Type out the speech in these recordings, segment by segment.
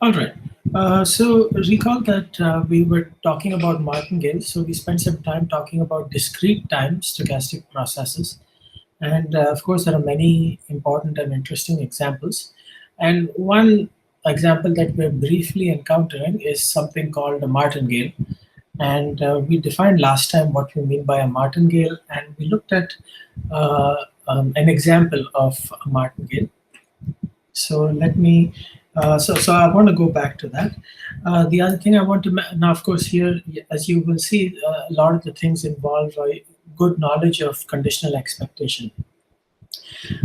All right. So recall that we were talking about martingale. So we spent some time talking about discrete time stochastic processes. And of course, there are many important and interesting examples. And one example that we're briefly encountering is something called a martingale. And we defined last time what we mean by a martingale. And we looked at an example of a martingale. So let me. So I want to go back to that. The other thing I want to now, of course, here as you will see, a lot of the things involve a good knowledge of conditional expectation.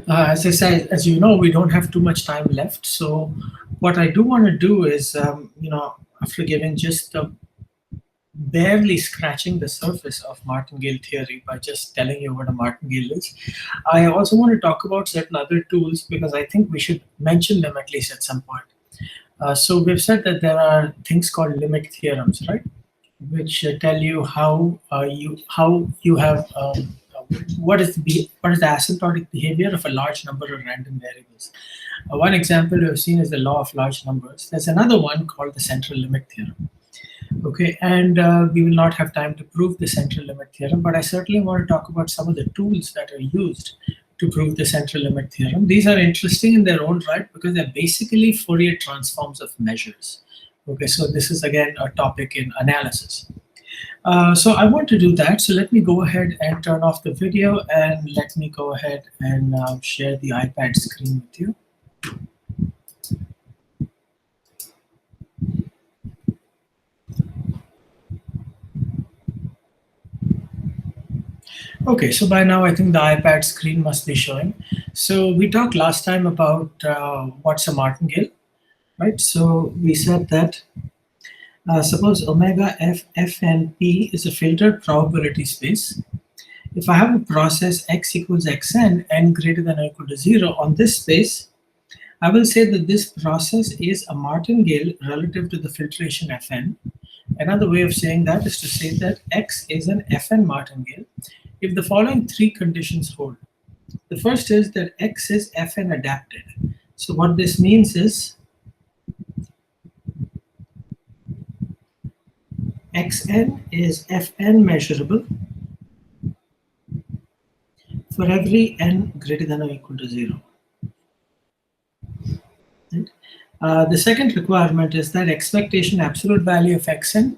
As I said, as you know, we don't have too much time left. So what I do want to do is, after giving just barely scratching the surface of martingale theory by just telling you what a martingale is, I also want to talk about certain other tools because I think we should mention them at least at some point. So we've said that there are things called limit theorems, right? Which tell you how you have what is the asymptotic behavior of a large number of random variables. One example we've seen is the law of large numbers. There's another one called the central limit theorem. Okay, and we will not have time to prove the central limit theorem, but I certainly want to talk about some of the tools that are used to prove the central limit theorem. These are interesting in their own right because they're basically Fourier transforms of measures. Okay, so this is again a topic in analysis. So I want to do that. So let me go ahead and turn off the video and let me go ahead and share the iPad screen with you. Okay, so by now I think the iPad screen must be showing. So we talked last time about what's a martingale, right? So we said that suppose omega f and p is a filtered probability space. If I have a process x equals xn, n greater than or equal to 0 on this space, I will say that this process is a martingale relative to the filtration Fn. Another way of saying that is to say that X is an Fn martingale if the following three conditions hold. The first is that X is Fn adapted. So what this means is Xn is Fn measurable for every n greater than or equal to 0. Right? The second requirement is that expectation absolute value of xn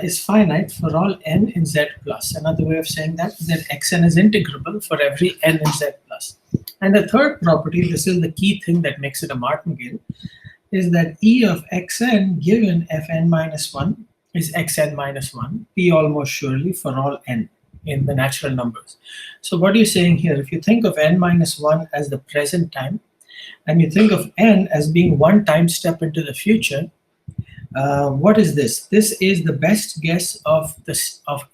is finite for all n in z plus. Another way of saying that xn is integrable for every n in z plus. And the third property, this is the key thing that makes it a martingale, is that E of xn given fn minus 1 is xn minus 1, P almost surely for all n in the natural numbers. So what you're saying here, if you think of n minus 1 as the present time, and you think of n as being one time step into the future, what is this? This is the best guess of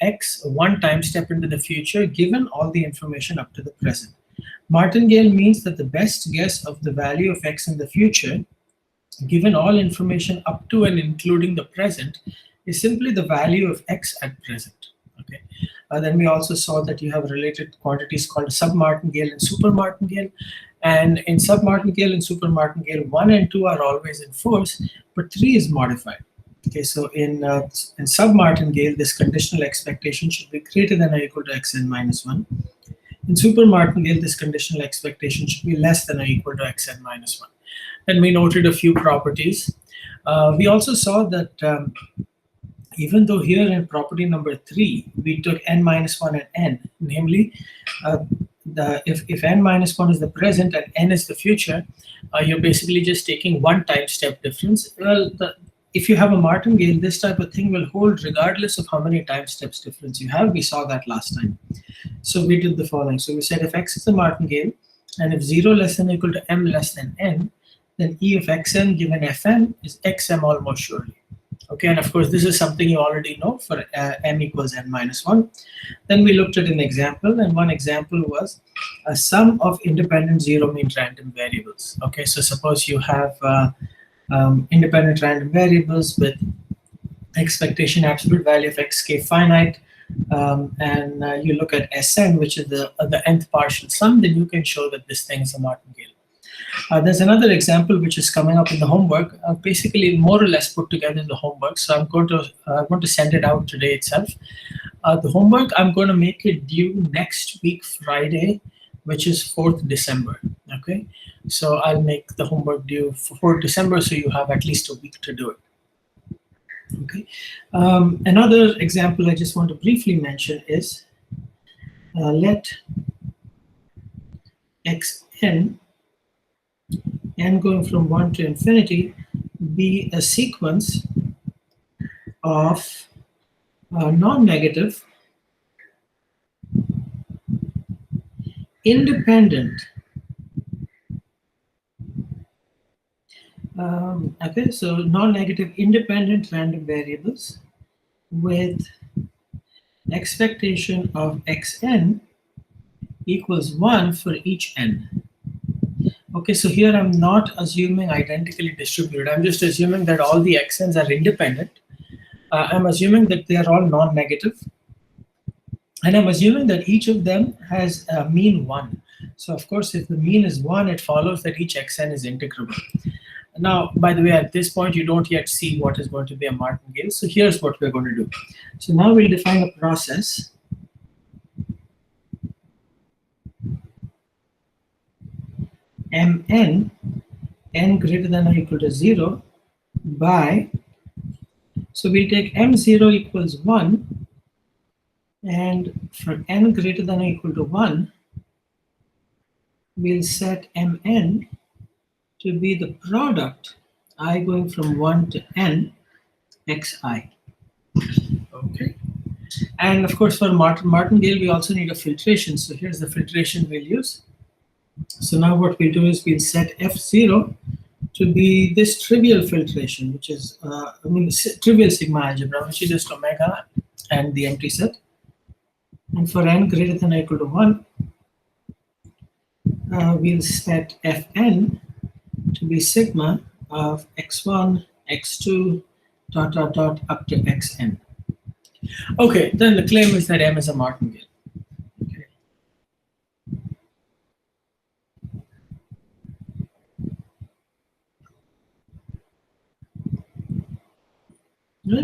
x one time step into the future given all the information up to the present. Martingale means that the best guess of the value of x in the future given all information up to and including the present is simply the value of x at present. Okay. Then we also saw that you have related quantities called submartingale and supermartingale. And in submartingale and supermartingale, 1 and 2 are always in force, but 3 is modified. Okay, so in submartingale, this conditional expectation should be greater than or equal to xn minus 1. In supermartingale, this conditional expectation should be less than or equal to xn minus 1. And we noted a few properties. We also saw that even though here in property number 3, we took n minus 1 and n, namely, if n minus 1 is the present and n is the future, you're basically just taking one time step difference. Well, if you have a martingale, this type of thing will hold regardless of how many time steps difference you have. We saw that last time. So we did the following. So we said if x is a martingale, and if 0 less than or equal to m less than n, then E of xn given fn is xm almost surely. Okay, and of course, this is something you already know for m equals n minus 1. Then we looked at an example, and one example was a sum of independent zero-mean random variables. Okay, so suppose you have independent random variables with expectation absolute value of xk finite, and you look at Sn, which is the nth partial sum, then you can show that this thing is a martingale. There's another example which is coming up in the homework, basically more or less put together in the homework. So I'm going to send it out today itself. The homework, I'm going to make it due next week, Friday, which is 4th December. Okay, so I'll make the homework due for 4th December, so you have at least a week to do it. Okay. Another example I just want to briefly mention is let xn, n going from 1 to infinity, be a sequence of non-negative, independent, okay, so non-negative independent random variables with expectation of xn equals 1 for each n. Okay, so here I'm not assuming identically distributed. I'm just assuming that all the xn's are independent. I'm assuming that they are all non-negative. And I'm assuming that each of them has a mean 1. So of course, if the mean is 1, it follows that each xn is integrable. Now, by the way, at this point, you don't yet see what is going to be a martingale. So here's what we're going to do. So now we'll define a process. Mn, n greater than or equal to 0 by, so we'll take m0 equals 1, and for n greater than or equal to 1, we'll set mn to be the product I going from 1 to n xi. Okay. And of course, for martingale, we also need a filtration. So here's the filtration we'll use. So now what we'll do is we'll set f0 to be this trivial filtration, which is, trivial sigma algebra, which is just omega and the empty set. And for n greater than or equal to 1, we'll set fn to be sigma of x1, x2, ... up to xn. Okay, then the claim is that M is a martingale. Okay.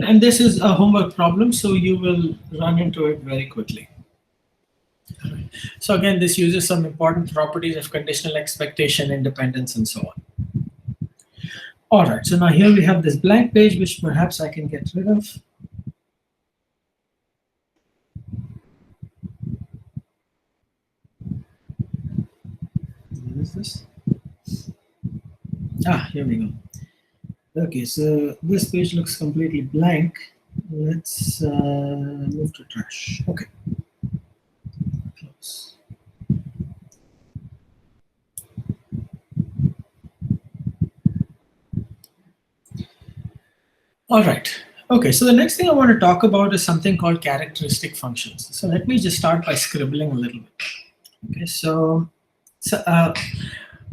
And this is a homework problem, so you will run into it very quickly. So again, this uses some important properties of conditional expectation, independence, and so on. All right, so now here we have this blank page, which perhaps I can get rid of. What is this? Here we go. Okay, so this page looks completely blank. Let's move to trash. Okay. Close. All right. Okay, so the next thing I want to talk about is something called characteristic functions. So let me just start by scribbling a little bit.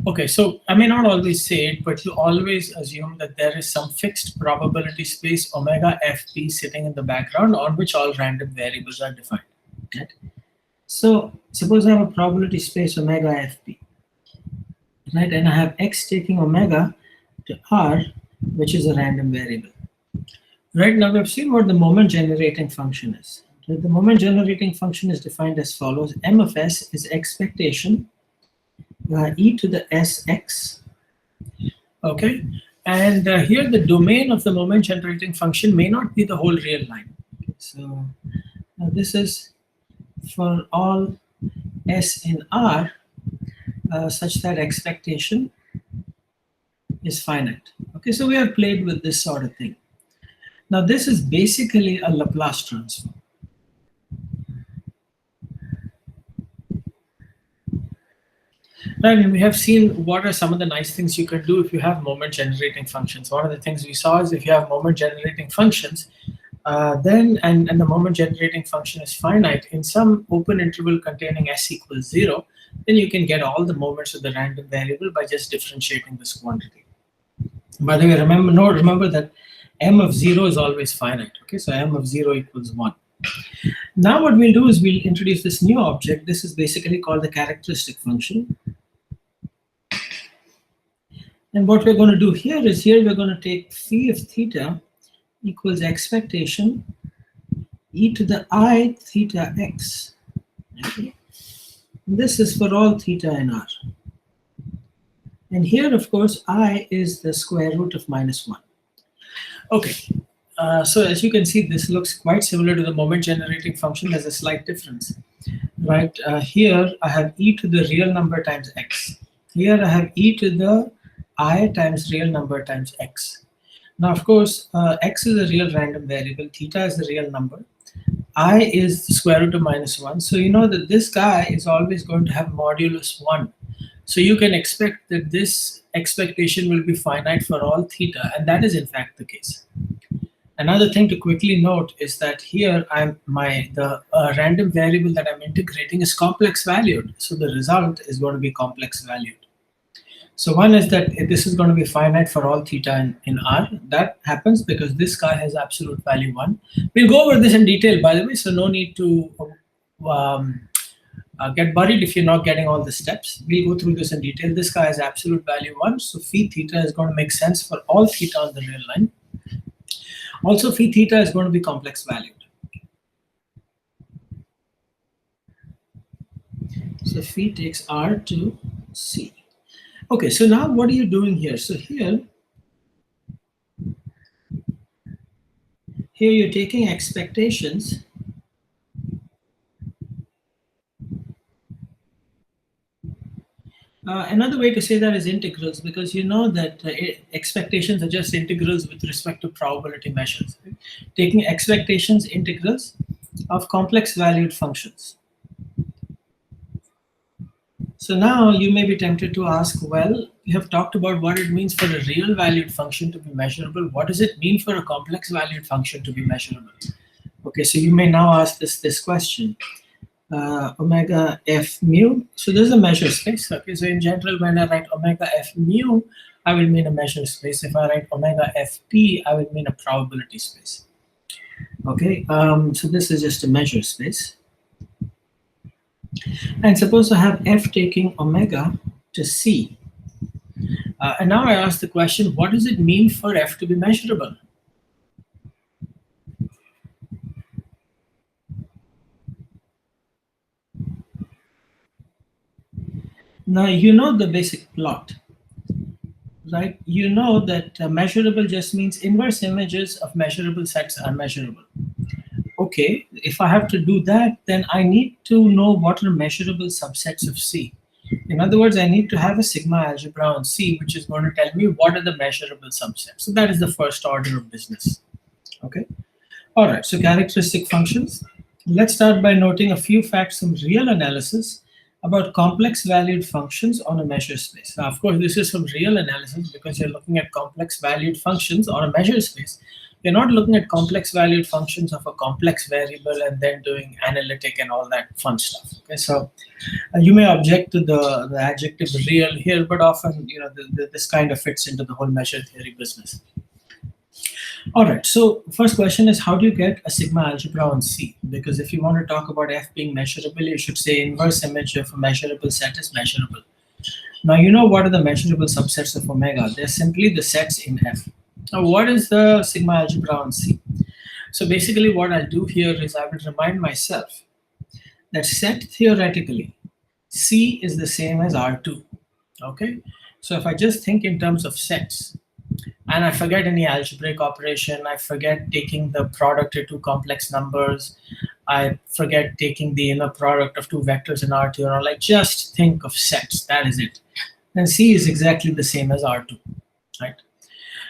Okay, so I may not always say it, but you always assume that there is some fixed probability space omega fp sitting in the background on which all random variables are defined. Right? So suppose I have a probability space omega fp, right? And I have x taking omega to r, which is a random variable. Right now, we've seen what the moment generating function is. Right? The moment generating function is defined as follows. M of s is expectation e to the sx. Okay, and here the domain of the moment generating function may not be the whole real line. Okay, so this is for all s in R such that expectation is finite. Okay, so we have played with this sort of thing. Now this is basically a Laplace transform. Right, and we have seen what are some of the nice things you can do if you have moment generating functions. One of the things we saw is if you have moment generating functions, then the moment generating function is finite in some open interval containing s equals 0, then you can get all the moments of the random variable by just differentiating this quantity. By the way, remember that m of 0 is always finite. Okay, so m of 0 equals 1. Now what we'll do is we'll introduce this new object. This is basically called the characteristic function. And what we're going to do here is we're going to take phi of theta equals expectation e to the I theta x. Okay. This is for all theta and r. And here, of course, I is the square root of -1. Okay, so as you can see, this looks quite similar to the moment generating function. There's a slight difference, right? Here, I have e to the real number times x. Here, I have e to the I times real number times x. Now, of course, x is a real random variable. Theta is the real number. I is the square root of -1. So you know that this guy is always going to have modulus 1. So you can expect that this expectation will be finite for all theta, and that is in fact the case. Another thing to quickly note is that here the random variable that I'm integrating is complex valued. So the result is going to be complex valued. So one is that this is going to be finite for all theta in R. That happens because this guy has absolute value 1. We'll go over this in detail, by the way, so no need to get worried if you're not getting all the steps. We'll go through this in detail. This guy has absolute value 1, so phi theta is going to make sense for all theta on the real line. Also, phi theta is going to be complex valued. So phi takes R to C. Okay, so now what are you doing here? So here you're taking expectations another way to say that is integrals, because you know that expectations are just integrals with respect to probability measures. Right? Taking expectations integrals of complex valued functions. So now you may be tempted to ask, well, we have talked about what it means for a real valued function to be measurable. What does it mean for a complex valued function to be measurable? Okay, so you may now ask this question. Omega f mu. So this is a measure space. Okay, so in general, when I write omega f mu, I will mean a measure space. If I write omega f p, I will mean a probability space. Okay, so this is just a measure space. And suppose I have f taking omega to c. And now I ask the question, what does it mean for f to be measurable? Now, you know the basic plot, right? You know that measurable just means inverse images of measurable sets are measurable. Okay, if I have to do that, then I need to know what are measurable subsets of C. In other words, I need to have a sigma algebra on C, which is going to tell me what are the measurable subsets. So that is the first order of business. Okay. All right, so characteristic functions. Let's start by noting a few facts from real analysis about complex valued functions on a measure space. Now, of course, this is from real analysis because you're looking at complex valued functions on a measure space. You're not looking at complex valued functions of a complex variable and then doing analytic and all that fun stuff. Okay, so you may object to the adjective real here, but often this kind of fits into the whole measure theory business. All right, so first question is, how do you get a sigma algebra on C? Because if you want to talk about f being measurable, you should say inverse image of a measurable set is measurable. Now, you know what are the measurable subsets of omega? They're simply the sets in f. Now, what is the sigma algebra on C? So basically what I'll do here is I will remind myself that set theoretically, C is the same as R2, okay? So if I just think in terms of sets, and I forget any algebraic operation, I forget taking the product of two complex numbers, I forget taking the inner product of two vectors in R2, or like just think of sets, that is it. And C is exactly the same as R2, right?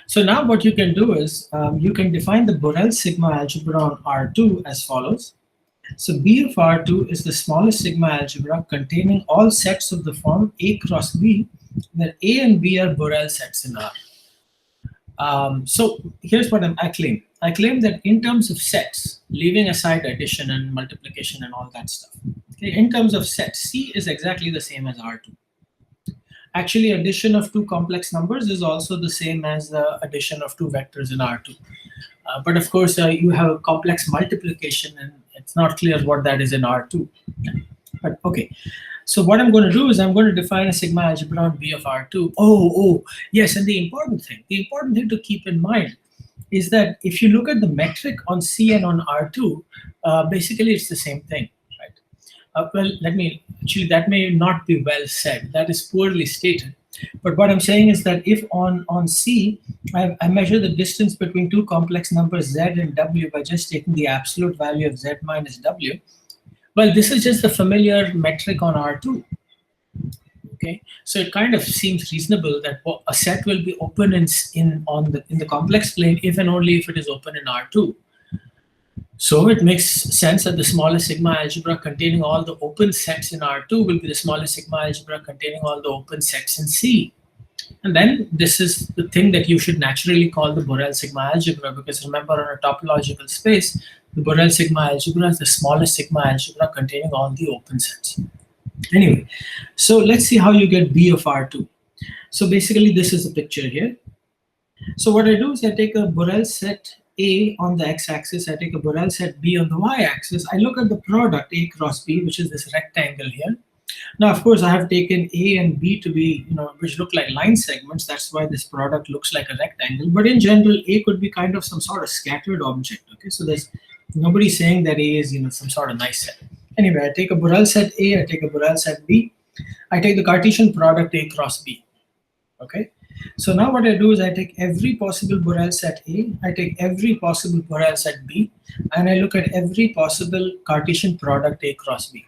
So now what you can do is you can define the Borel sigma algebra on R2 as follows. So B of R2 is the smallest sigma algebra containing all sets of the form A cross B, where A and B are Borel sets in R. So here's what I claim. I claim that in terms of sets, leaving aside addition and multiplication and all that stuff, okay, in terms of sets, C is exactly the same as R2. Actually, addition of two complex numbers is also the same as the addition of two vectors in R2. But of course, you have a complex multiplication, and it's not clear what that is in R2. But okay, So what I'm going to do is I'm going to define a sigma algebra on B of R2. Yes, and the important thing to keep in mind is that if you look at the metric on C and on R2, basically it's the same thing, right? Actually, that may not be well said. That is poorly stated. But what I'm saying is that if on C, I measure the distance between two complex numbers Z and W by just taking the absolute value of Z minus W, well, this is just the familiar metric on R2. Okay, so it kind of seems reasonable that a set will be open in the complex plane if and only if it is open in R2. So it makes sense that the smallest sigma algebra containing all the open sets in R2 will be the smallest sigma algebra containing all the open sets in C. And then this is the thing that you should naturally call the Borel sigma algebra, because remember, on a topological space, the Borel sigma algebra is the smallest sigma algebra containing all the open sets. Anyway, so let's see how you get B of R2. So basically, this is the picture here. So what I do is I take a Borel set A on the x-axis, I take a Borel set B on the y-axis, I look at the product A cross B, which is this rectangle here. Now, of course, I have taken A and B to be, which look like line segments. That's why this product looks like a rectangle. But in general, A could be kind of some sort of scattered object. Okay, so there's nobody saying that A is, some sort of nice set. Anyway, I take a Borel set A, I take a Borel set B, I take the Cartesian product A cross B. Okay, so now what I do is I take every possible Borel set A, I take every possible Borel set B, and I look at every possible Cartesian product A cross B.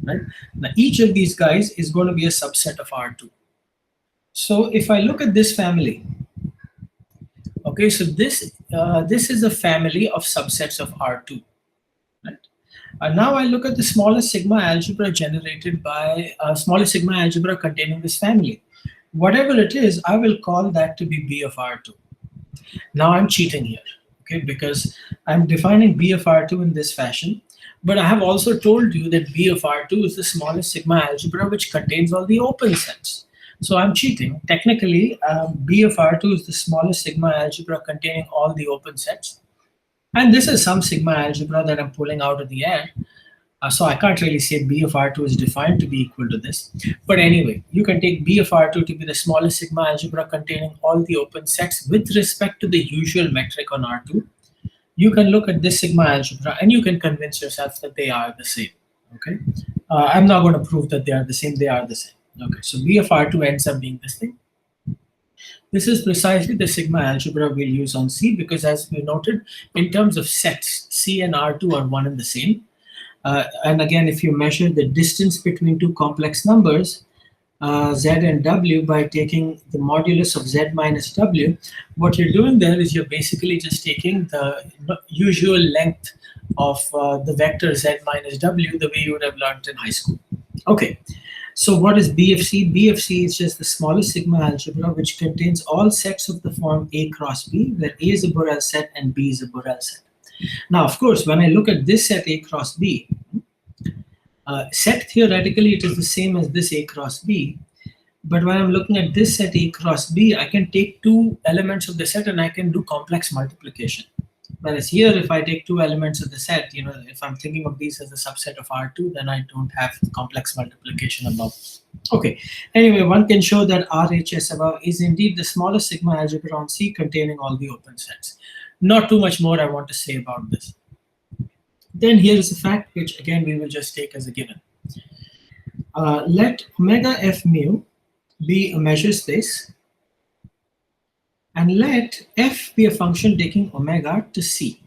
Right? Now, each of these guys is going to be a subset of R2. So if I look at this family, okay, so this is a family of subsets of R2. Right? Now I look at the smallest sigma algebra generated by smallest sigma algebra containing this family. Whatever it is, I will call that to be B of R2. Now I'm cheating here, okay, because I'm defining B of R2 in this fashion. But I have also told you that B of R2 is the smallest sigma algebra which contains all the open sets. So I'm cheating. Technically, B of R2 is the smallest sigma algebra containing all the open sets. And this is some sigma algebra that I'm pulling out of the air. So I can't really say B of R2 is defined to be equal to this. But anyway, you can take B of R2 to be the smallest sigma algebra containing all the open sets with respect to the usual metric on R2. You can look at this sigma algebra and you can convince yourself that they are the same. Okay, I'm not going to prove that they are the same. They are the same. Okay, so B of R2 ends up being this thing. This is precisely the sigma algebra we'll use on C, because as we noted, in terms of sets, C and R2 are one and the same. And again, if you measure the distance between two complex numbers, Z and W, by taking the modulus of Z minus W, what you're doing there is you're basically just taking the usual length of the vector Z minus W, the way you would have learned in high school. Okay, so what is BFC? BFC is just the smallest sigma algebra which contains all sets of the form A cross B, where A is a Borel set and B is a Borel set. Now, of course, when I look at this set A cross B, set theoretically it is the same as this A cross B, but when I'm looking at this set A cross B, I can take two elements of the set and I can do complex multiplication. Whereas here, if I take two elements of the set, if I'm thinking of these as a subset of R2, then I don't have complex multiplication above. Okay, anyway, one can show that RHS above is indeed the smallest sigma algebra on C containing all the open sets. Not too much more I want to say about this. Then here is a fact which again we will just take as a given. Let omega f mu be a measure space, and let f be a function taking omega to C.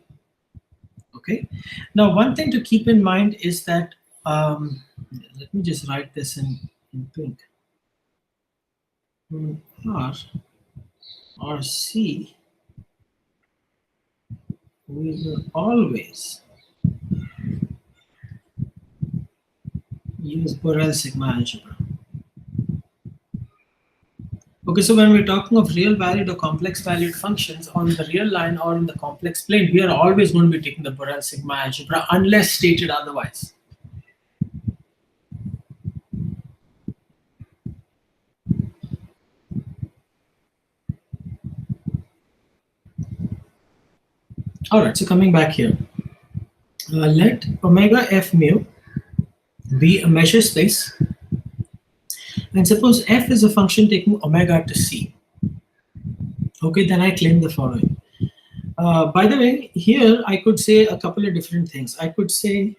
Okay. Now, one thing to keep in mind is that let me just write this in pink. R or C, we will always use Borel sigma algebra. Okay, so when we're talking of real valued or complex valued functions on the real line or in the complex plane, we are always going to be taking the Borel sigma algebra unless stated otherwise. All right, so coming back here, let omega f mu be a measure space And suppose f is a function taking omega to c. Okay, then I claim the following. By the way, here I could say a couple of different things. I could say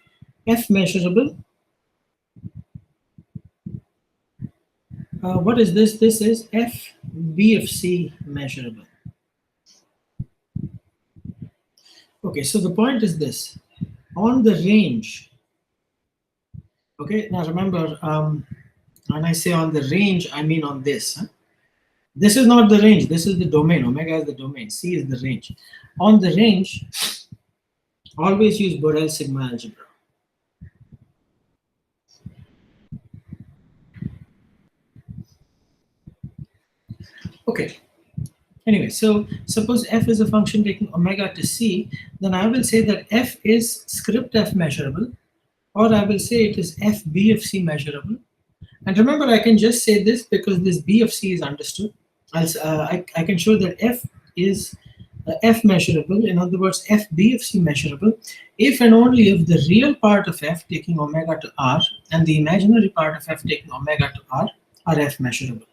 f measurable. What is this? This is f b of c measurable. Okay, so the point is this. On the range, okay, now remember, when I say on the range, I mean on this. Huh? This is not the range, this is the domain. Omega is the domain, C is the range. On the range, always use Borel sigma algebra. Okay. Anyway, so suppose f is a function taking omega to c, then I will say that f is script f measurable, or I will say it is f b of c measurable. And remember, I can just say this because this b of c is understood. I can show that f is f measurable, in other words, f b of c measurable, if and only if the real part of f taking omega to r and the imaginary part of f taking omega to r are f measurable.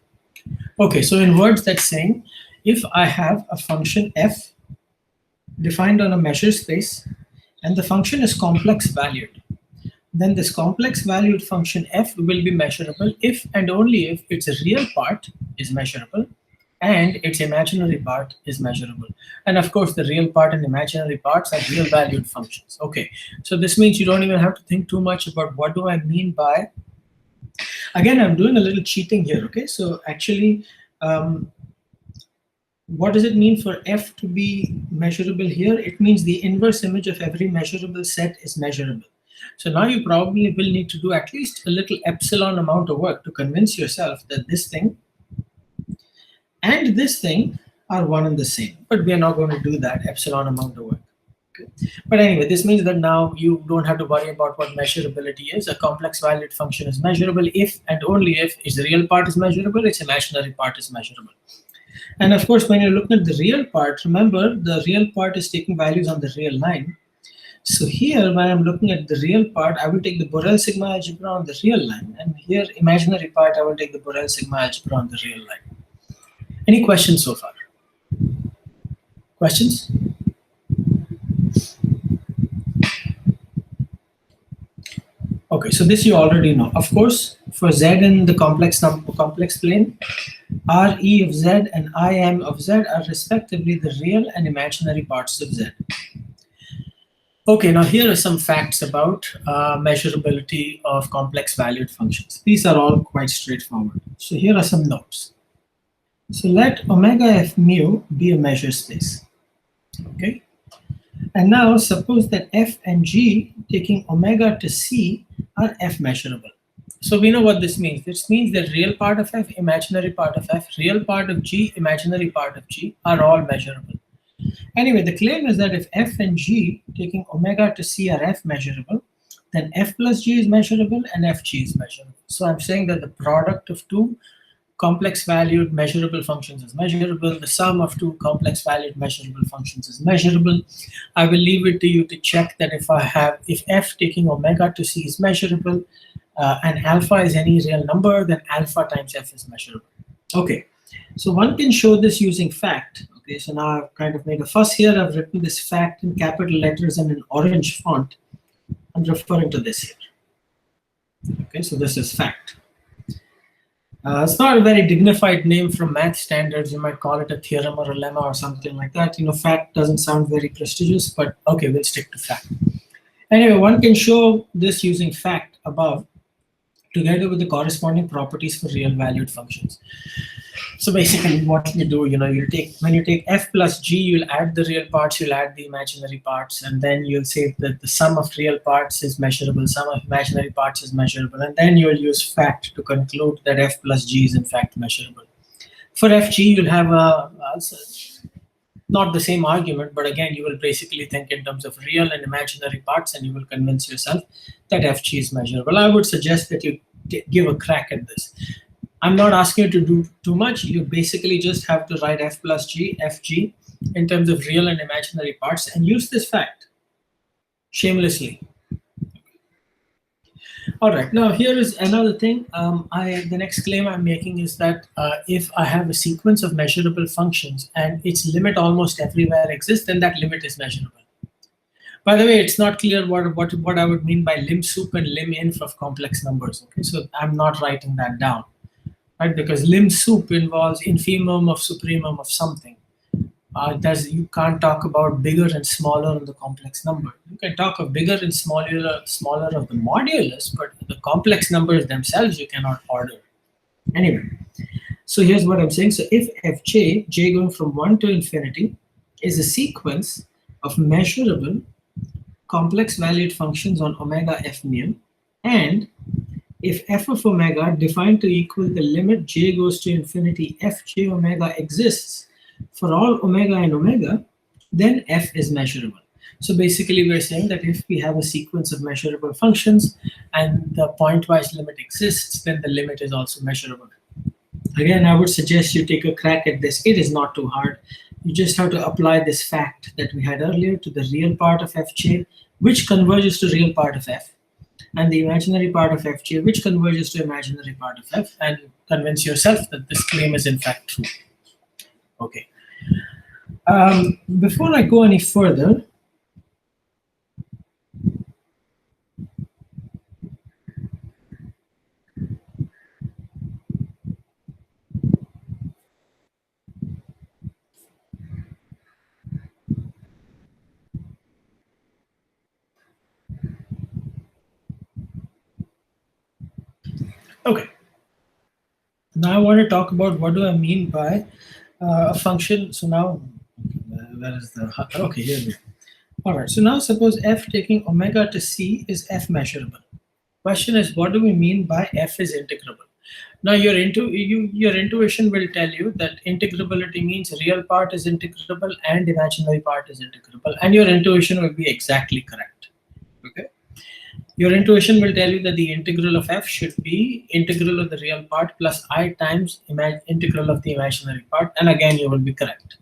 Okay, so in words, that's saying if I have a function f defined on a measure space and the function is complex valued, then this complex valued function f will be measurable if and only if its real part is measurable and its imaginary part is measurable. And of course, the real part and imaginary parts are real valued functions. Okay, so this means you don't even have to think too much about what do I mean by. Again, I'm doing a little cheating here. Okay, so actually, what does it mean for f to be measurable here? It means the inverse image of every measurable set is measurable. So now you probably will need to do at least a little epsilon amount of work to convince yourself that this thing and this thing are one and the same. But we are not going to do that epsilon amount of work. Okay. But anyway, this means that now you don't have to worry about what measurability is. A complex valued function is measurable if and only if its real part is measurable, its imaginary part is measurable. And of course, when you're looking at the real part, remember the real part is taking values on the real line. So here, when I'm looking at the real part, I will take the Borel sigma algebra on the real line. And here, imaginary part, I will take the Borel sigma algebra on the real line. Any questions so far? Questions? Okay, so this you already know. Of course, for z in the complex plane, Re of z and Im of z are respectively the real and imaginary parts of z. Okay, now here are some facts about measurability of complex valued functions. These are all quite straightforward. So here are some notes. So let omega f mu be a measure space. Okay. And now suppose that f and g taking omega to c are f measurable. So we know what this means. This means that real part of f, imaginary part of f, real part of g, imaginary part of g are all measurable. Anyway, the claim is that if f and g taking omega to c are f measurable, then f plus g is measurable and fg is measurable. So I'm saying that the product of two complex valued measurable functions is measurable. The sum of two complex valued measurable functions is measurable. I will leave it to you to check that if f taking omega to c is measurable and alpha is any real number, then alpha times f is measurable. Okay, so one can show this using fact. Okay, so now I've kind of made a fuss here. I've written this fact in capital letters and in orange font. I'm referring to this here. Okay, so this is fact. It's not a very dignified name from math standards. You might call it a theorem or a lemma or something like that. You know, fact doesn't sound very prestigious, but okay, we'll stick to fact. Anyway, one can show this using fact above together with the corresponding properties for real valued functions. So basically what you do, when you take f plus g, you'll add the real parts, you'll add the imaginary parts, and then you'll say that the sum of real parts is measurable, sum of imaginary parts is measurable, and then you'll use fact to conclude that f plus g is in fact measurable. For fg, you'll have not the same argument, but again, you will basically think in terms of real and imaginary parts, and you will convince yourself that fg is measurable. I would suggest that you give a crack at this. I'm not asking you to do too much. You basically just have to write f plus g, fg, in terms of real and imaginary parts, and use this fact shamelessly. All right. Now here is another thing. The next claim I'm making is that if I have a sequence of measurable functions and its limit almost everywhere exists, then that limit is measurable. By the way, it's not clear what I would mean by lim sup and lim inf of complex numbers. Okay, so I'm not writing that down, right? Because lim sup involves infimum of supremum of something. You can't talk about bigger and smaller of the complex number. You can talk of bigger and smaller of the modulus, but the complex numbers themselves you cannot order. Anyway, so here's what I'm saying. So if fj, j going from 1 to infinity, is a sequence of measurable complex valued functions on omega f mu, and if f of omega defined to equal the limit j goes to infinity fj omega exists for all omega and omega, then f is measurable. So basically we're saying that if we have a sequence of measurable functions and the pointwise limit exists, then the limit is also measurable. Again, I would suggest you take a crack at this. It is not too hard. You just have to apply this fact that we had earlier to the real part of fj, which converges to real part of f, and the imaginary part of fj, which converges to imaginary part of f, and convince yourself that this claim is in fact true. Okay. Before I go any further, okay. Now I want to talk about what do I mean by a function. So now, where is the, okay, here we go. All right, so now suppose f taking omega to c is f measurable. Question is, what do we mean by f is integrable? Now your intuition will tell you that integrability means real part is integrable and imaginary part is integrable, and your intuition will be exactly correct. Okay. Your intuition will tell you that the integral of f should be integral of the real part plus I times integral of the imaginary part, and again you will be correct.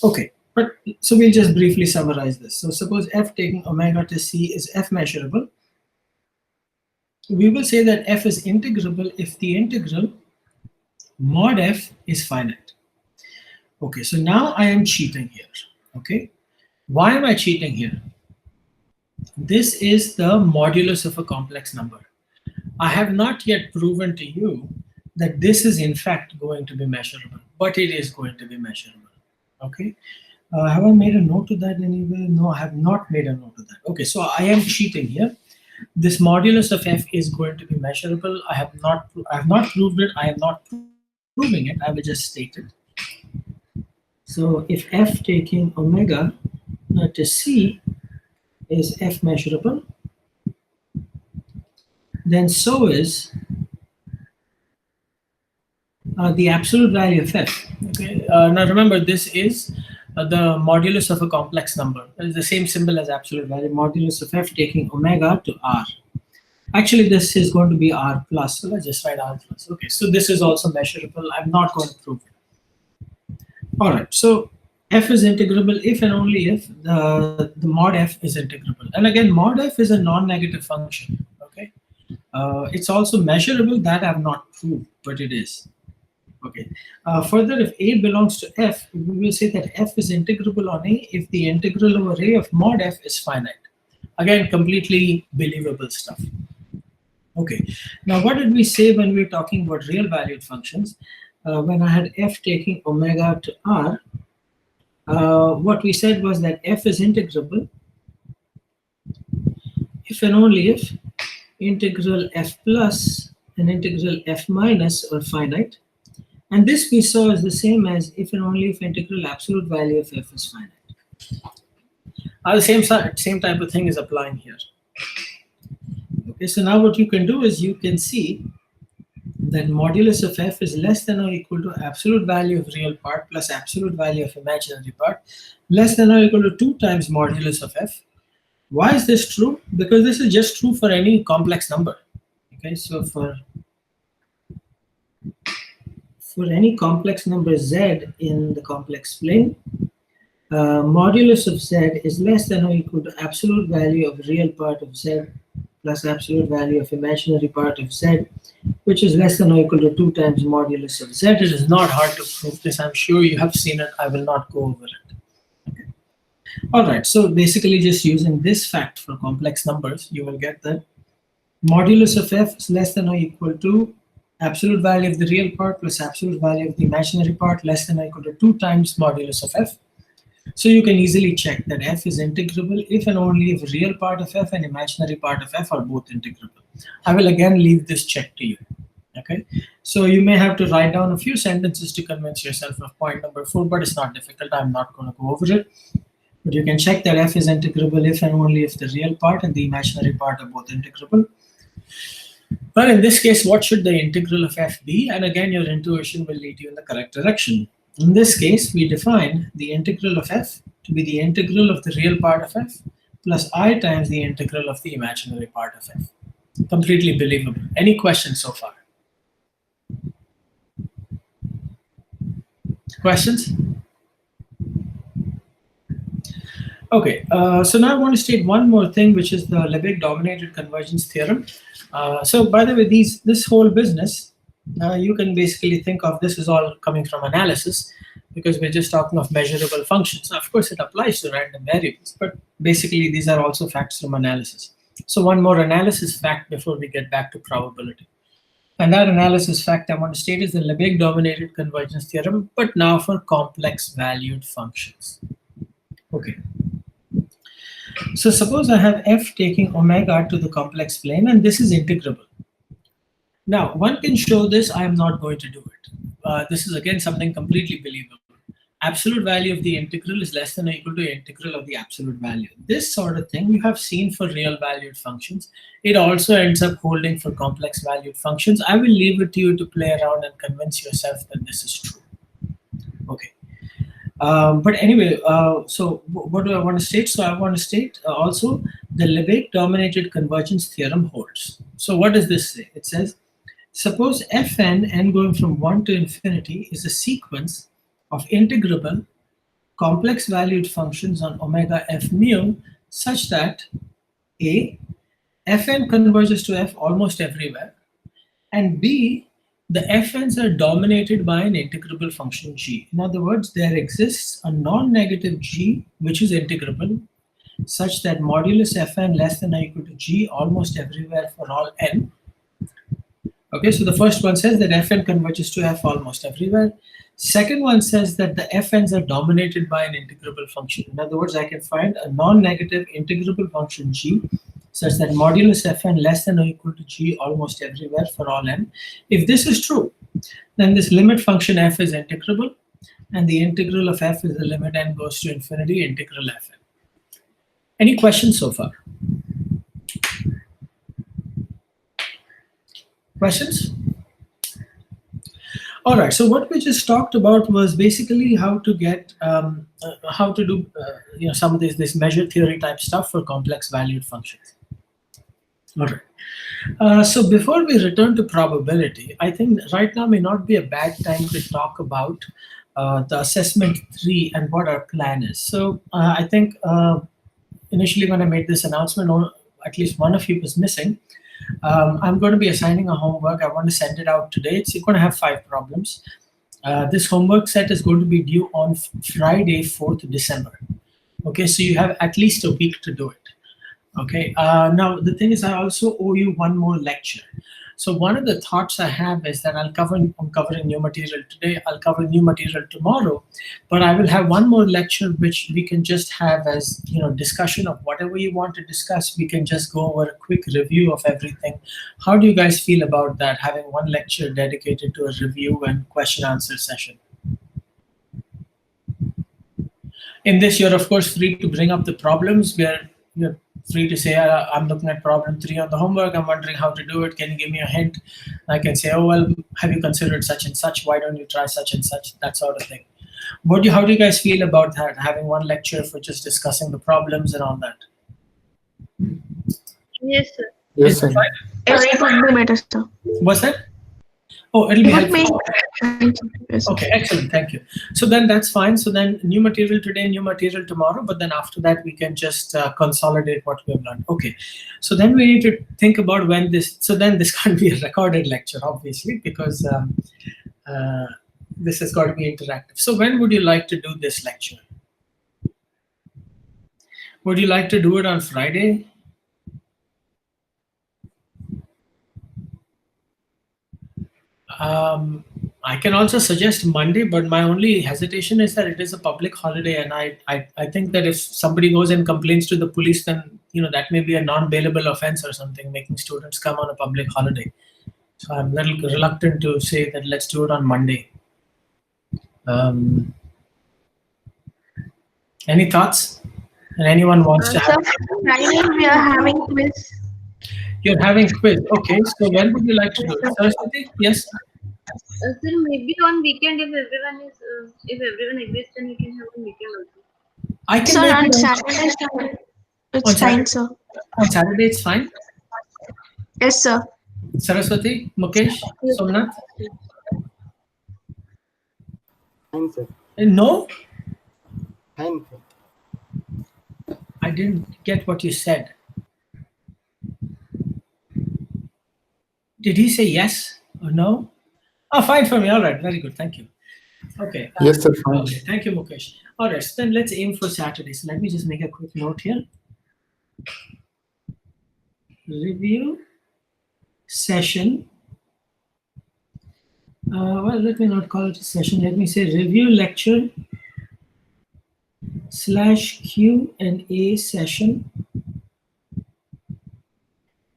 Okay, but so we'll just briefly summarize this. So suppose f taking omega to c is f measurable. We will say that f is integrable if the integral mod f is finite. Okay, so now I am cheating here. Okay, why am I cheating here? This is the modulus of a complex number. I have not yet proven to you that this is in fact going to be measurable, but it is going to be measurable. Okay, have I made a note of that anywhere? No, I have not made a note of that. Okay, so I am cheating here. This modulus of f is going to be measurable. I have not proved it. I am not proving it. I will just state it. So if f taking omega to c is f measurable, then so is the absolute value of f. Okay. Now remember, this is the modulus of a complex number. It is the same symbol as absolute value, modulus of f taking omega to r. Actually, this is going to be r plus, so let's just write r plus. Okay, so this is also measurable. I'm not going to prove it. All right, so f is integrable if and only if the mod f is integrable. And again, mod f is a non-negative function. Okay, it's also measurable. That I've not proved, but it is. Okay. Further, if a belongs to f, we will say that f is integrable on a if the integral over a of mod f is finite. Again, completely believable stuff. Okay. Now, what did we say when we were talking about real valued functions? When I had f taking omega to r, what we said was that f is integrable if and only if integral f plus and integral f minus are finite. And this we saw is the same as if and only if integral absolute value of f is finite. The same type of thing is applying here. Okay, so now what you can do is you can see that modulus of f is less than or equal to absolute value of real part plus absolute value of imaginary part, less than or equal to 2 times modulus of f. Why is this true? Because this is just true for any complex number. Okay, so for any complex number z in the complex plane, modulus of z is less than or equal to absolute value of real part of z plus absolute value of imaginary part of z, which is less than or equal to 2 times modulus of z. It is not hard to prove this. I'm sure you have seen it. I will not go over it. Okay. All right. So basically, just using this fact for complex numbers, you will get that modulus of f is less than or equal to absolute value of the real part plus absolute value of the imaginary part less than or equal to 2 times modulus of f. So you can easily check that f is integrable if and only if real part of f and imaginary part of f are both integrable. I will again leave this check to you. Okay, so you may have to write down a few sentences to convince yourself of point number 4, but it's not difficult. I'm not going to go over it. But you can check that f is integrable if and only if the real part and the imaginary part are both integrable. But in this case, what should the integral of f be? And again, your intuition will lead you in the correct direction. In this case, we define the integral of f to be the integral of the real part of f plus I times the integral of the imaginary part of f. Completely believable. Any questions so far? Questions? Okay, so now I want to state one more thing, which is the Lebesgue dominated convergence theorem. So by the way, this whole business, you can basically think of this as all coming from analysis, because we're just talking of measurable functions. Of course, it applies to random variables, but basically these are also facts from analysis. So one more analysis fact before we get back to probability. And that analysis fact I want to state is the Lebesgue dominated convergence theorem, but now for complex valued functions. Okay. So suppose I have f taking omega to the complex plane, and this is integrable. Now, one can show this. I am not going to do it. This is again something completely believable. Absolute value of the integral is less than or equal to the integral of the absolute value. This sort of thing you have seen for real valued functions. It also ends up holding for complex valued functions. I will leave it to you to play around and convince yourself that this is true. Okay. But anyway, so what do I want to state? So I want to state also the Lebesgue dominated convergence theorem holds. So what does this say? It says, suppose fn, n going from 1 to infinity, is a sequence of integrable complex valued functions on omega f mu such that a, fn converges to f almost everywhere, and b, the fn's are dominated by an integrable function g. In other words, there exists a non-negative g which is integrable such that modulus fn less than or equal to g almost everywhere for all n. Okay, so the first one says that fn converges to f almost everywhere. Second one says that the fn's are dominated by an integrable function. In other words, I can find a non-negative integrable function g such that modulus fn less than or equal to g almost everywhere for all n. If this is true, then this limit function f is integrable, and the integral of f is the limit n goes to infinity integral fn. Any questions so far? Questions? All right, so what we just talked about was basically how to get, how to do some of this measure theory type stuff for complex valued functions. All right, so before we return to probability, I think right now may not be a bad time to talk about the assessment 3 and what our plan is. So I think initially when I made this announcement, at least one of you was missing. I'm going to be assigning a homework. I want to send it out today. It's going to have 5 problems. This homework set is going to be due on Friday, 4th December. Okay, so you have at least a week to do it. Okay, now the thing is I also owe you one more lecture. So one of the thoughts I have is that I'm covering new material today, I'll cover new material tomorrow, but I will have one more lecture which we can just have as discussion of whatever you want to discuss. We can just go over a quick review of everything. How do you guys feel about that, having one lecture dedicated to a review and question answer session? In this, you're of course free to bring up the problems. You're free to say, I'm looking at problem 3 on the homework, I'm wondering how to do it, can you give me a hint? I can say, oh, well, have you considered such and such? Why don't you try such and such? That sort of thing. How do you guys feel about that, having one lecture for just discussing the problems and all that? Yes, sir. Yes, sir. It would be better, sir. What's that? Oh, it'll be It would helpful. make. Yes, sir. Okay, excellent. Thank you. So then that's fine. So then new material today, new material tomorrow, but then after that we can just consolidate what we have learned. Okay. So then we need to think about when this, so then this can't be a recorded lecture, obviously, because uh, this has got to be interactive. So when would you like to do this lecture? Would you like to do it on Friday? I can also suggest Monday, but my only hesitation is that it is a public holiday, and I think that if somebody goes and complains to the police, then that may be a non-bailable offense or something, making students come on a public holiday. So I'm a little reluctant to say that let's do it on Monday. Any thoughts? And anyone wants to Sir, have? Friday we are having quiz. You're having quiz. Okay, so when would you like to do it? Saraswati? Yes. Sir, maybe on weekend if everyone agrees, then we can have on weekend also. I can Sir, make on it Saturday, sir, it's on fine, Saturday. sir. On Saturday, it's fine. Yes, sir. Saraswati, Mukesh, Somnath? Fine, sir. No, Fine, sir. I didn't get what you said. Did he say yes or no? Oh, fine for me. All right, very good. Thank you. Okay. Yes, sir. Fine. Okay, thank you, Mukesh. All right, so then let's aim for Saturday. So let me just make a quick note here. Review session. Well, let me not call it a session. Let me say review lecture / Q&A session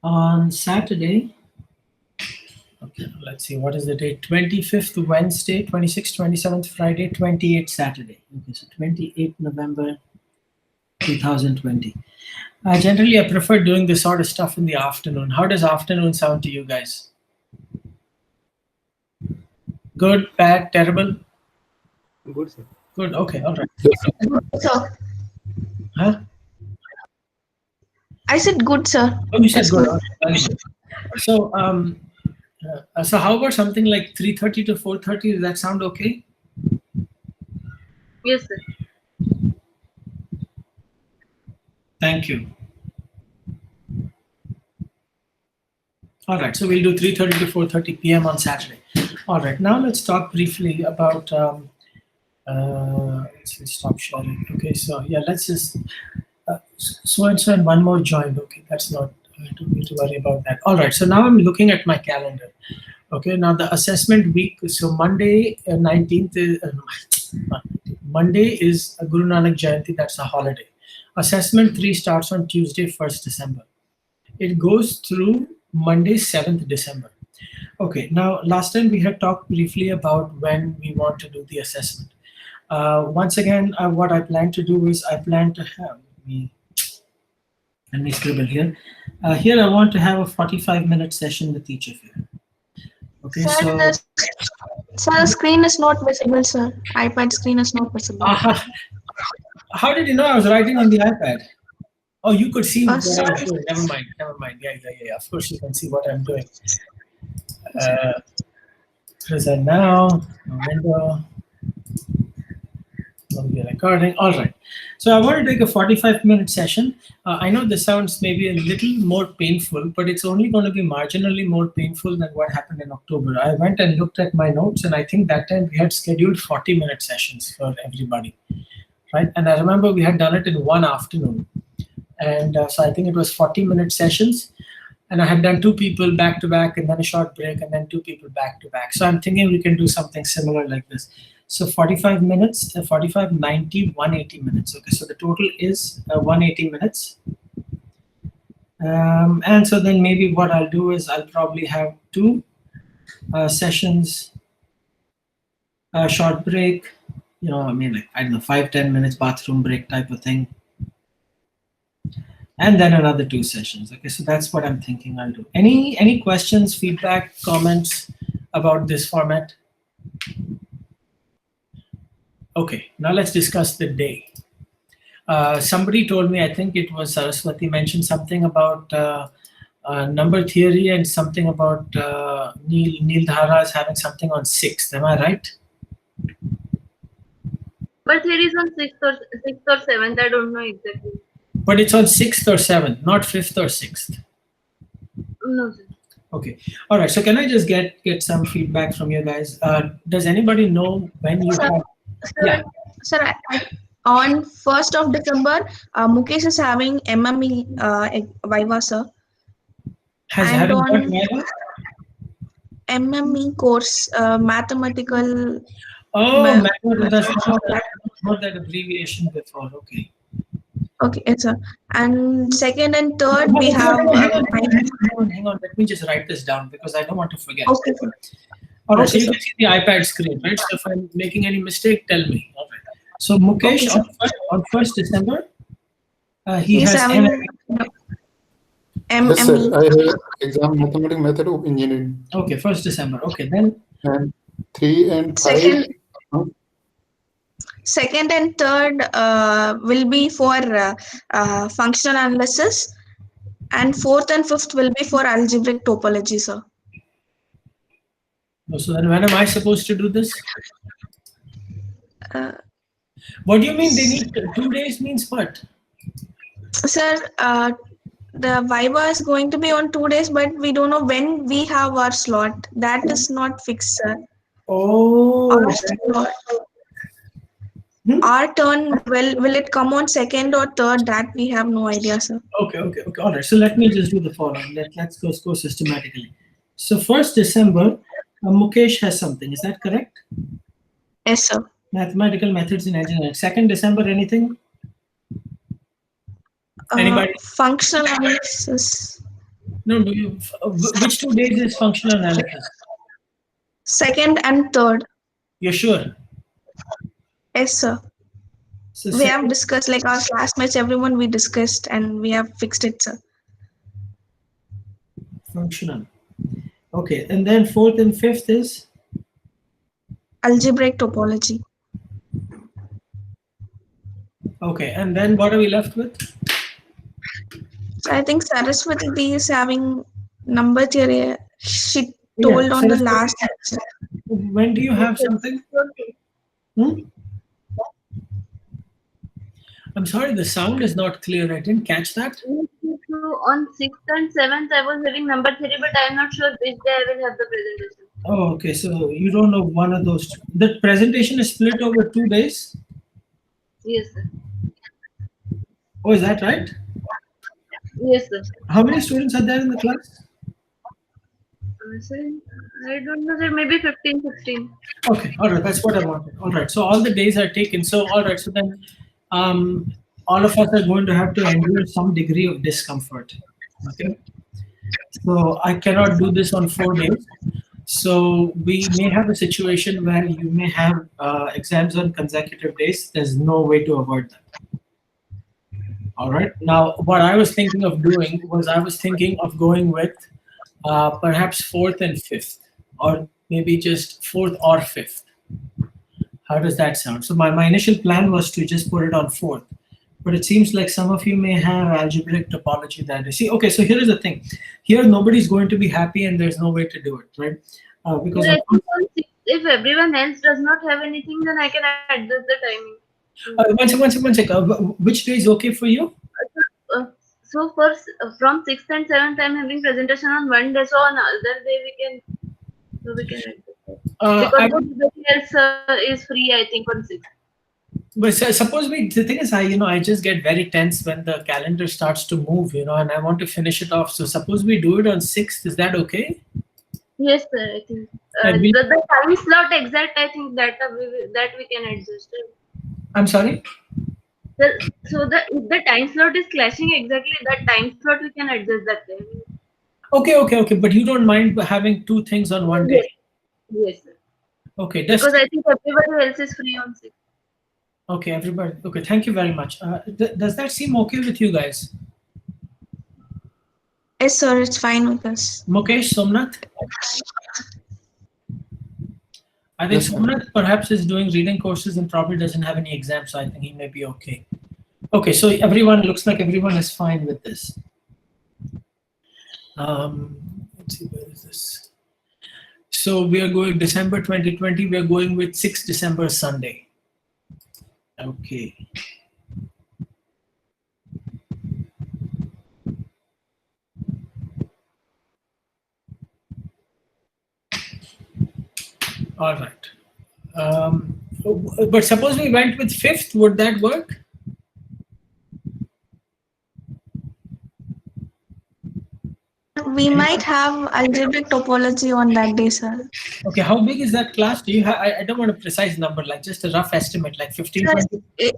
on Saturday. Okay, let's see, what is the date? 25th Wednesday, 26th, 27th Friday, 28th Saturday. Okay, so 28th November 2020. Generally, I prefer doing this sort of stuff in the afternoon. How does afternoon sound to you guys? Good, bad, terrible? Good, sir. Good, okay, all right. Sir, Huh? I said good, sir. Oh, you said That's good. good. Okay, very good. So how about something like 3:30 to 4:30? Does that sound okay? Yes, sir. Thank you. All right, so we'll do 3:30 to 4:30 p.m. on Saturday. All right, now let's talk briefly about. Let's stop sharing. Okay, so yeah, let's just so and one more joined. Okay, that's not. I don't need to worry about that. All right, so now I'm looking at my calendar. Okay, now the assessment week. So Monday, 19th is Monday is Guru Nanak Jayanti. That's a holiday. Assessment 3 starts on Tuesday, 1st December. It goes through Monday, 7th December. Okay, now last time we had talked briefly about when we want to do the assessment. Once again, what I plan to do is I plan to have, let me scribble here. Here I want to have a 45-minute session with each of you. Okay, Sir, so the screen is not visible, sir. iPad screen is not visible. how did you know I was writing on the iPad? Oh, you could see what I was sorry. doing. Never mind. Yeah. Of course you can see what I'm doing. Present now, window. Will be recording. All right. So I want to take a 45-minute session. I know this sounds maybe a little more painful, but it's only going to be marginally more painful than what happened in October. I went and looked at my notes, and I think that time we had scheduled 40-minute sessions for everybody, right? And I remember we had done it in one afternoon. And so I think it was 40-minute sessions. And I had done 2 people back to back, and then a short break, and then 2 people back to back. So I'm thinking we can do something similar like this. So 45 minutes, 45, 90, 180 minutes. Okay, so the total is 180 minutes. And so then maybe what I'll do is I'll probably have 2 sessions, short break, I mean, like, I don't know, 5-10 minutes bathroom break type of thing. And then another 2 sessions. Okay, so that's what I'm thinking I'll do. Any questions, feedback, comments about this format? Okay, now let's discuss the day. Somebody told me, I think it was Saraswati, mentioned something about number theory and something about Neil Dhara is having something on 6th. Am I right? But there is on 6th or 7th. I don't know exactly. But it's on 6th or 7th, not 5th or 6th. No, sir. Okay. All right. So can I just get some feedback from you guys? Does anybody know when you Sir, have? Yeah. Sir, on 1st of December, Mukesh is having MME Viva, sir. Has And having on- what Viva? MME course, mathematical. Oh, Ma- that's not that abbreviation before. Okay. Okay, yes, sir. And 2nd and 3rd, we have. Hang on. Let me just write this down because I don't want to forget. Okay, sir. All right. So Okay, you can see the iPad screen, right? So if I'm making any mistake, tell me. All right. So Mukesh, Okay, on 1st December, he He's has having Yes, sir. MME. I have exam mathematics method of engineering. Okay, 1st December. Okay, then And 3 and 5. Second and 3rd will be for functional analysis, and 4th and 5th will be for algebraic topology, sir. so then when am I supposed to do this? Uh, What do you mean they need 2 days means what? Sir, the Viva is going to be on 2 days, but we don't know when we have our slot. That is not fixed, sir. Oh, Our turn, will it come on 2nd or 3rd? That we have no idea, sir. okay. All right. So let me just do the following. Let's go systematically. So 1st December, Mukesh has something. Is that correct? Yes, sir. Mathematical methods in engineering. 2nd December, anything? Anybody? Functional analysis. No. Which 2 days is functional analysis? 2nd and 3rd. You're sure? Yes, sir. So We have discussed, like our classmates, everyone we discussed, and we have fixed it, sir. functional. Okay, and then 4th and 5th is? Algebraic topology. Okay, and then what are we left with? So I think Saraswati is having number theory. She told on the Saraswati. last lecture. When do you have something? I'm sorry, the sound is not clear. I didn't catch that. So on 6th and 7th, I was having number theory, but I'm not sure which day I will have the presentation. Oh, okay. So you don't know one of those two. The presentation is split over 2 days. Yes, sir. Oh, is that right? Yes, sir. How many students are there in the class? Sir, I don't know, sir. Maybe 15, 16. Okay, all right. That's what I wanted. All right. So all the days are taken. So all right. So then, all of us are going to have to endure some degree of discomfort. Okay. So I cannot do this on 4 days. So we may have a situation where you may have exams on consecutive days. There's no way to avoid that. All right. Now, what I was thinking of doing was I was thinking of going with perhaps 4th and 5th, or maybe just 4th or 5th. How does that sound? So my initial plan was to just put it on 4th, but it seems like some of you may have algebraic topology that day. See, okay, so here is the thing. Here, nobody's going to be happy and there's no way to do it, right? Because Sir, I think on 6th, if everyone else does not have anything, then I can adjust the timing. one second. Which day is okay for you? So from 6th and 7th, I'm having presentation on one day, so on other day we can adjust it. Because everybody else is free, I think, on 6th. But suppose the thing is, I just get very tense when the calendar starts to move, and I want to finish it off. So suppose we do it on 6th, is that okay? Yes, sir, I think. And The time slot exact, I think that we can adjust it. I'm sorry? So if the time slot is clashing exactly, that time slot we can adjust that time. Okay. But you don't mind having 2 things on one day? Yes, sir. Okay. Because I think everybody else is free on 6th. Okay, everybody. Okay, thank you very much. Does that seem okay with you guys? Yes, sir. It's fine with us. Mukesh, Somnath? I think Yes, sir. Somnath perhaps is doing reading courses and probably doesn't have any exams, so I think he may be okay. Okay, so looks like everyone is fine with this. Let's see, where is this? So we are going December 2020. We are going with 6 December Sunday. Okay. All right. But suppose we went with 5th, would that work? We might have algebraic topology on that day, sir. Okay, how big is that class? Do you have? I don't want a precise number, like just a rough estimate, like 15, Sir, 20?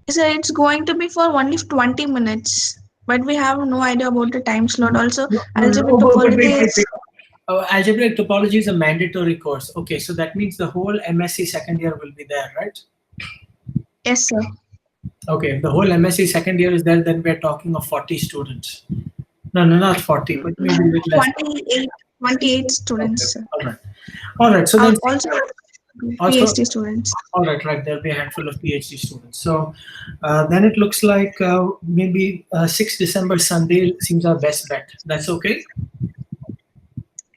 Sir, it's going to be for only 20 minutes, but we have no idea about the time slot. Also, algebraic topology is. Algebraic topology is a mandatory course. Okay, so that means the whole MSc second year will be there, right? Yes, sir. Okay, if the whole MSc second year is there, then we're talking of 40 students. No, not 40, but maybe a bit less. 28 students, sir. All right. All right. So then Also, PhD students. All right, there'll be a handful of PhD students. So then it looks like maybe 6 December Sunday seems our best bet. That's okay?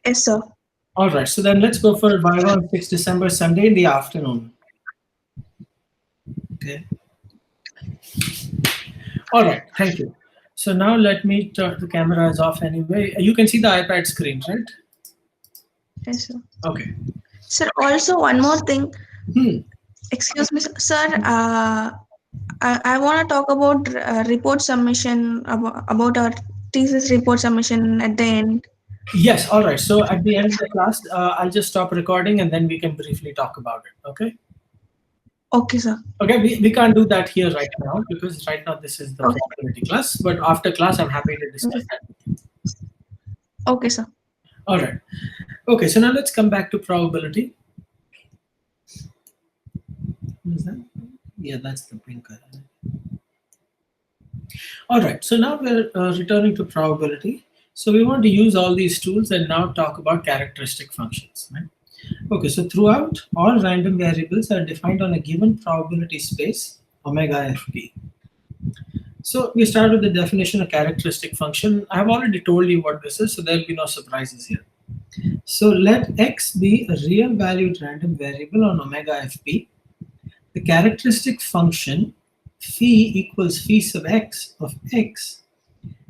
Yes, sir. All right. So then let's go for Viva on 6 December Sunday in the afternoon. Okay. All right. Thank you. So now let me turn the camera is off anyway. You can see the iPad screen, right? Yes, sir. Okay. Sir, also one more thing. Excuse me, sir. I want to talk about report submission, about our thesis report submission at the end. Yes. All right. So at the end of the class, I'll just stop recording and then we can briefly talk about it. Okay. Okay, sir. Okay, we can't do that here right now because right now this is the probability class. But after class, I'm happy to discuss that with you. Okay, sir. All right. Okay, so now let's come back to probability. What is that? Yeah, that's the blinker. All right. So now we're returning to probability. So we want to use all these tools and now talk about characteristic functions. Right? Okay, so throughout, all random variables are defined on a given probability space, omega fp. So we start with the definition of characteristic function. I've already told you what this is, so there'll be no surprises here. So let x be a real valued random variable on omega fp. The characteristic function phi equals phi sub x of x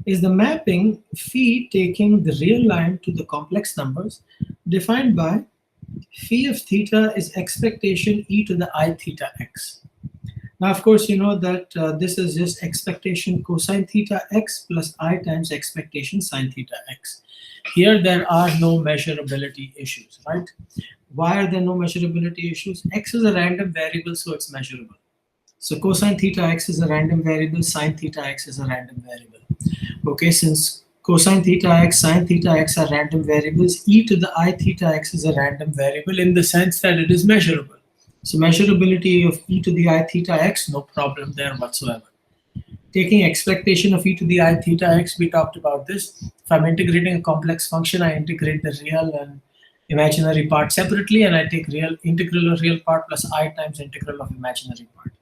is the mapping phi taking the real line to the complex numbers defined by phi of theta is expectation e to the I theta x. Now, of course, you know that this is just expectation cosine theta x plus I times expectation sine theta x. Here, there are no measurability issues, right? Why are there no measurability issues? X is a random variable, so it's measurable. So cosine theta x is a random variable, sine theta x is a random variable. Okay, since cosine theta x, sine theta x are random variables, e to the I theta x is a random variable in the sense that it is measurable. So measurability of e to the I theta x, no problem there whatsoever. Taking expectation of e to the I theta x, we talked about this. If I'm integrating a complex function, I integrate the real and imaginary part separately, and I take real integral of real part plus I times integral of imaginary part.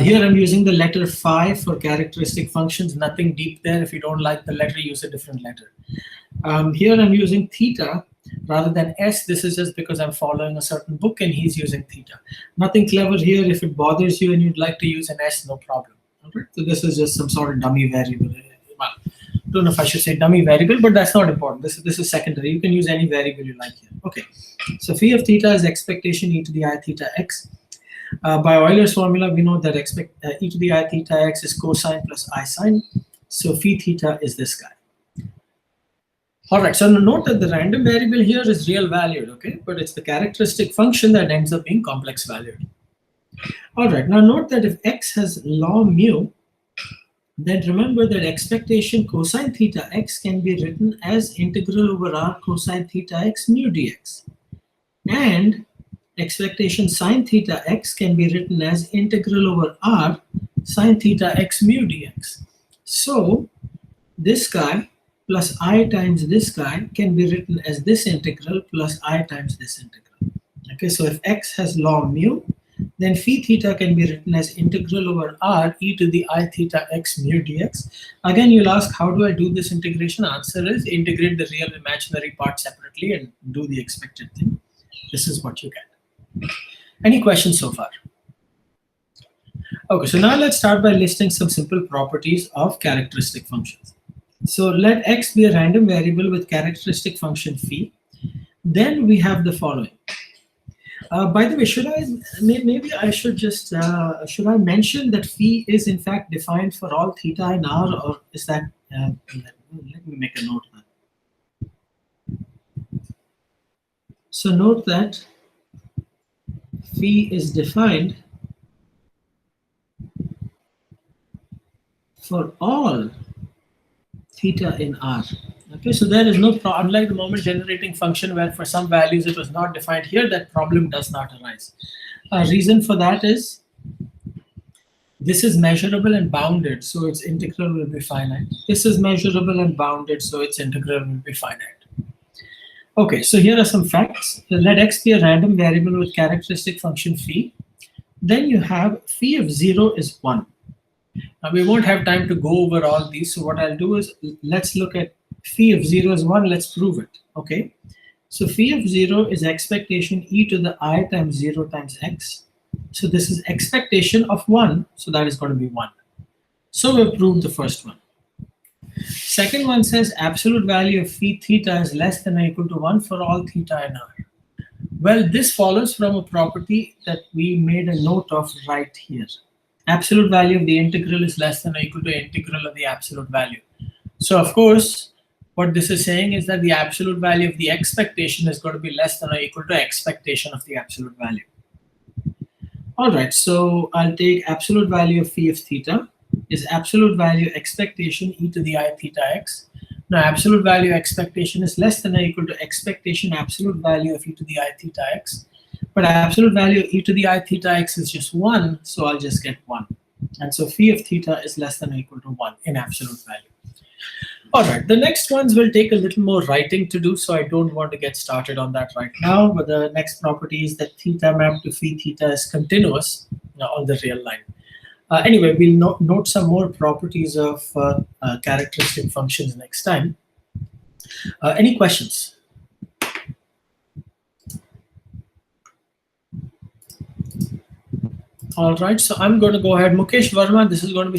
Here I'm using the letter phi for characteristic functions, nothing deep there. If you don't like the letter, use a different letter. Here I'm using theta rather than s. This is just because I'm following a certain book and he's using theta. Nothing clever here. If it bothers you and you'd like to use an s, no problem. Okay? So this is just some sort of dummy variable. Well, I don't know if I should say dummy variable, but that's not important. This is secondary. You can use any variable you like here. Okay. So phi of theta is expectation e to the I theta x. By Euler's formula, we know that e to the I theta x is cosine plus I sine. So phi theta is this guy. All right, so note that the random variable here is real valued, okay? But it's the characteristic function that ends up being complex valued. All right, now note that if x has law mu, then remember that expectation cosine theta x can be written as integral over r cosine theta x mu dx. And expectation sine theta x can be written as integral over r sine theta x mu dx. So this guy plus I times this guy can be written as this integral plus I times this integral. Okay, so if x has law mu, then phi theta can be written as integral over r e to the I theta x mu dx. Again, you'll ask, how do I do this integration? Answer is integrate the real imaginary part separately and do the expected thing. This is what you get. Any questions so far? Okay, so now let's start by listing some simple properties of characteristic functions. So let x be a random variable with characteristic function phi. Then we have the following. By the way, maybe I should just, should I mention that phi is in fact defined for all theta and r, or is that, let me make a note of that. So note that phi is defined for all theta in r. Okay, so there is no, unlike the moment generating function where for some values it was not defined, here that problem does not arise. Reason for that is this is measurable and bounded, so its integral will be finite. This is measurable and bounded, so its integral will be finite. Okay, so here are some facts. Let x be a random variable with characteristic function phi. Then you have phi of 0 is 1. Now we won't have time to go over all these, so what I'll do is let's look at phi of 0 is 1, let's prove it. Okay, so phi of 0 is expectation e to the I times 0 times x. So this is expectation of 1, so that is going to be 1. So we've proved the first one. Second one says absolute value of phi theta is less than or equal to 1 for all theta and r. Well, this follows from a property that we made a note of right here. Absolute value of the integral is less than or equal to integral of the absolute value. So of course, what this is saying is that the absolute value of the expectation is going to be less than or equal to expectation of the absolute value. All right, so I'll take absolute value of phi of theta is absolute value expectation e to the I theta x. Now absolute value expectation is less than or equal to expectation absolute value of e to the I theta x. But absolute value of e to the I theta x is just 1, so I'll just get 1. And so phi of theta is less than or equal to 1 in absolute value. All right, the next ones will take a little more writing to do, so I don't want to get started on that right now. But the next property is that theta mapped to phi theta is continuous on the real line. Anyway, we'll note some more properties of characteristic functions next time. Any questions? All right, so I'm going to go ahead. Mukesh Verma, this is going to be